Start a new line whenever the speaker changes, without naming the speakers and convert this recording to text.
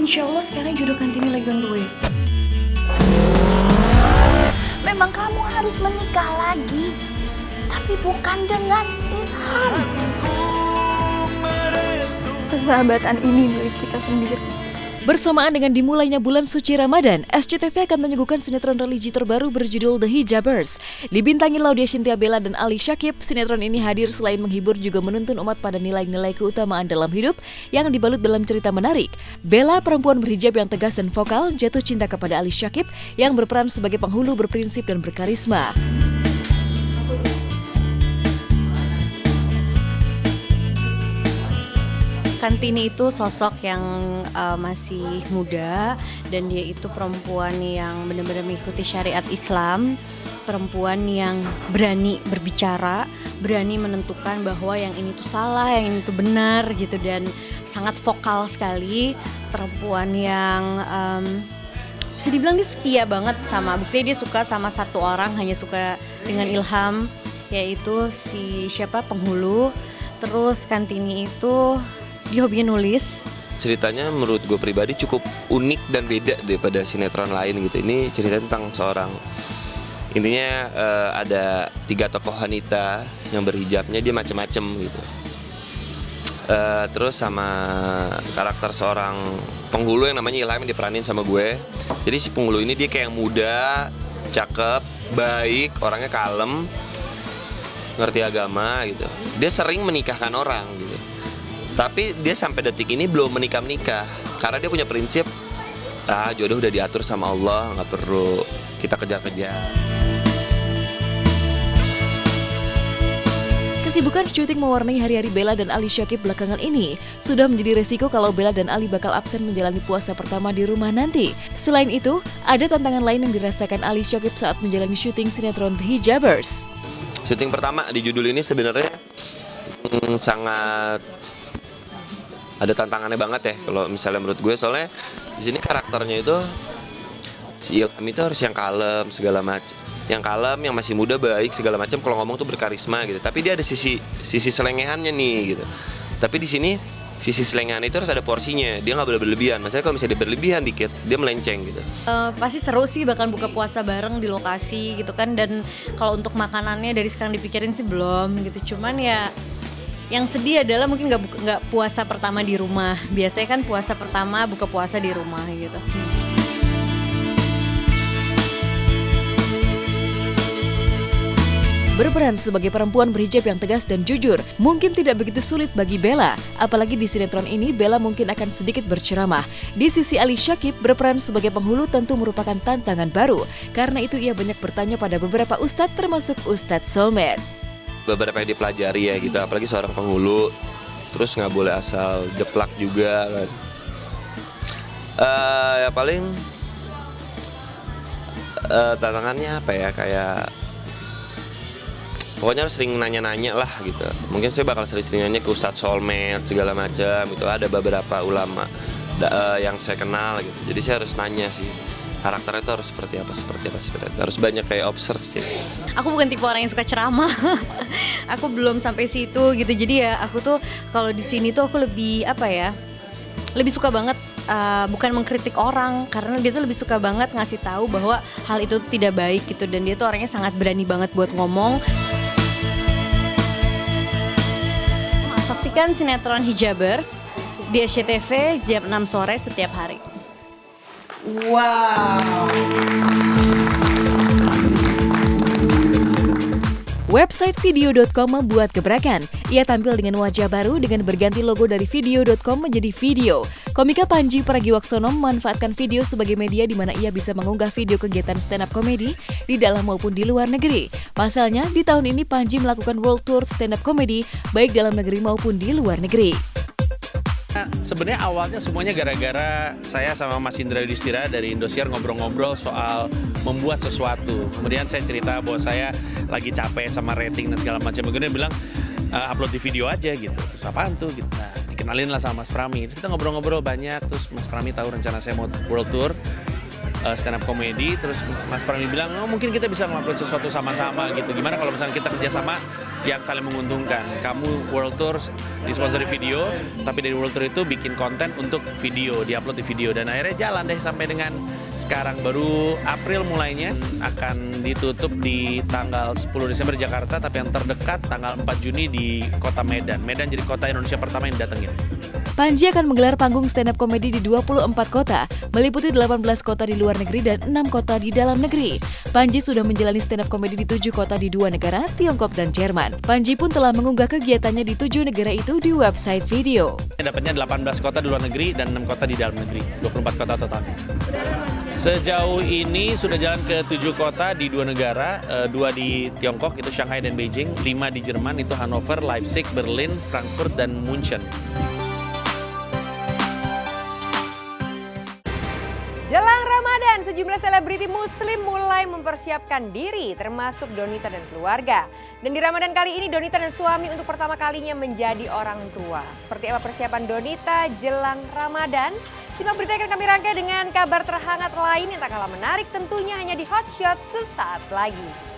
Insya Allah sekarang jodoh Kartini lagi on the way.
Memang kamu harus menikah lagi, tapi bukan dengan Ilham. Persahabatan ini milik kita sendiri.
Bersamaan dengan dimulainya bulan suci Ramadan, SCTV akan menyuguhkan sinetron religi terbaru berjudul The Hijabers. Dibintangi Laudya Chintya Bella dan Ali Syakib, sinetron ini hadir selain menghibur juga menuntun umat pada nilai-nilai keutamaan dalam hidup yang dibalut dalam cerita menarik. Bella, perempuan berhijab yang tegas dan vokal, jatuh cinta kepada Ali Syakib yang berperan sebagai penghulu berprinsip dan berkarisma.
Kartini itu sosok yang masih muda dan dia itu perempuan yang benar-benar mengikuti syariat Islam, perempuan yang berani berbicara, berani menentukan bahwa yang ini tuh salah, yang ini tuh benar gitu, dan sangat vokal sekali, perempuan yang bisa dibilang dia setia banget sama, buktinya dia suka sama satu orang, hanya suka dengan Ilham, yaitu si penghulu. Terus Kartini itu dia hobinya nulis.
Ceritanya menurut gue pribadi cukup unik dan beda daripada sinetron lain gitu. Ini cerita tentang seorang, intinya ada 3 tokoh wanita yang berhijabnya, dia macem-macem gitu. Terus sama karakter seorang penghulu yang namanya Ilham yang diperanin sama gue. Jadi si penghulu ini dia kayak yang muda, cakep, baik, orangnya kalem, ngerti agama gitu. Dia sering menikahkan orang gitu. Tapi dia sampai detik ini belum menikah karena dia punya prinsip, jodoh udah diatur sama Allah, nggak perlu kita kejar-kejar.
Kesibukan syuting mewarnai hari-hari Bella dan Ali Syakib belakangan ini sudah menjadi resiko kalau Bella dan Ali bakal absen menjalani puasa pertama di rumah nanti. Selain itu, ada tantangan lain yang dirasakan Ali Syakib saat menjalani syuting sinetron The Hijabers.
Syuting pertama di judul ini sebenarnya sangat ada tantangannya banget ya kalau misalnya menurut gue, soalnya di sini karakternya itu si Ilham itu harus yang kalem segala macam, yang kalem, yang masih muda, baik segala macam, kalau ngomong tuh berkarisma gitu. Tapi dia ada sisi selengehannya nih gitu. Tapi di sini sisi selengehan itu harus ada porsinya, dia nggak boleh berlebihan. Maksudnya kalau misalnya dia berlebihan dikit, dia melenceng gitu.
Pasti seru sih, bahkan buka puasa bareng di lokasi gitu kan. Dan kalau untuk makanannya dari sekarang dipikirin sih belum gitu. Cuman ya yang sedih adalah mungkin nggak puasa pertama di rumah. Biasanya kan puasa pertama buka puasa di rumah gitu.
Berperan sebagai perempuan berhijab yang tegas dan jujur mungkin tidak begitu sulit bagi Bella. Apalagi di sinetron ini Bella mungkin akan sedikit berceramah. Di sisi Ali Syakib berperan sebagai penghulu tentu merupakan tantangan baru. Karena itu ia banyak bertanya pada beberapa ustadz termasuk Ustadz Soulmate.
Beberapa yang dipelajari ya gitu, apalagi seorang penghulu, terus nggak boleh asal jeplak juga kan. Ya paling tantangannya apa ya, kayak pokoknya harus sering nanya-nanya lah gitu. Mungkin saya bakal sering nanya ke Ustadz Soulmate segala macam itu, ada beberapa ulama yang saya kenal gitu. Jadi saya harus nanya sih, karakternya itu harus seperti apa. Harus banyak kayak observe sih.
Aku bukan tipe orang yang suka ceramah. Aku belum sampai situ gitu. Jadi ya aku tuh kalau di sini tuh aku lebih lebih suka banget bukan mengkritik orang, karena dia tuh lebih suka banget ngasih tahu bahwa hal itu tidak baik gitu, dan dia tuh orangnya sangat berani banget buat ngomong. Saksikan sinetron Hijabers di SCTV jam 6 sore setiap hari.
Wow.
Website video.com membuat gebrakan. Ia tampil dengan wajah baru dengan berganti logo dari video.com menjadi video. Komika Panji Pragiwaksono memanfaatkan video sebagai media di mana ia bisa mengunggah video kegiatan stand up comedy di dalam maupun di luar negeri. Pasalnya, di tahun ini Panji melakukan world tour stand up comedy baik dalam negeri maupun di luar negeri.
Sebenarnya awalnya semuanya gara-gara saya sama Mas Indra Yudhistira dari Indosiar ngobrol-ngobrol soal membuat sesuatu. Kemudian saya cerita bahwa saya lagi capek sama rating dan segala macam. Kemudian dia bilang upload di video aja gitu. Terus apaan tuh? Gitu. Nah, dikenalin lah sama Mas Prami. Terus kita ngobrol-ngobrol banyak. Terus Mas Prami tahu rencana saya mau world tour stand up comedy. Terus Mas Prami bilang, mungkin kita bisa ngelakuin sesuatu sama-sama gitu. Gimana kalau misalnya kita kerjasama yang saling menguntungkan. Kamu World Tour disponsori video, tapi dari World Tour itu bikin konten untuk video, diupload di video, dan akhirnya jalan deh sampai dengan sekarang. Baru April mulainya, akan ditutup di tanggal 10 Desember di Jakarta, tapi yang terdekat tanggal 4 Juni di kota Medan. Medan jadi kota Indonesia pertama yang didatengin.
Panji akan menggelar panggung stand-up komedi di 24 kota, meliputi 18 kota di luar negeri dan 6 kota di dalam negeri. Panji sudah menjalani stand-up komedi di 7 kota di 2 negara, Tiongkok dan Jerman. Panji pun telah mengunggah kegiatannya di 7 negara itu di website video.
Dapatnya 18 kota di luar negeri dan 6 kota di dalam negeri, 24 kota total. Sejauh ini sudah jalan ke 7 kota di 2 negara, 2 di Tiongkok, itu Shanghai dan Beijing, 5 di Jerman, itu Hannover, Leipzig, Berlin, Frankfurt, dan München.
Jelang Ramadan, sejumlah selebriti muslim mulai mempersiapkan diri, termasuk Donita dan keluarga. Dan di Ramadan kali ini, Donita dan suami untuk pertama kalinya menjadi orang tua. Seperti apa persiapan Donita jelang Ramadan? Simak berita yang akan kami rangkai dengan kabar terhangat lain yang tak kalah menarik, tentunya hanya di Hot Shot sesaat lagi.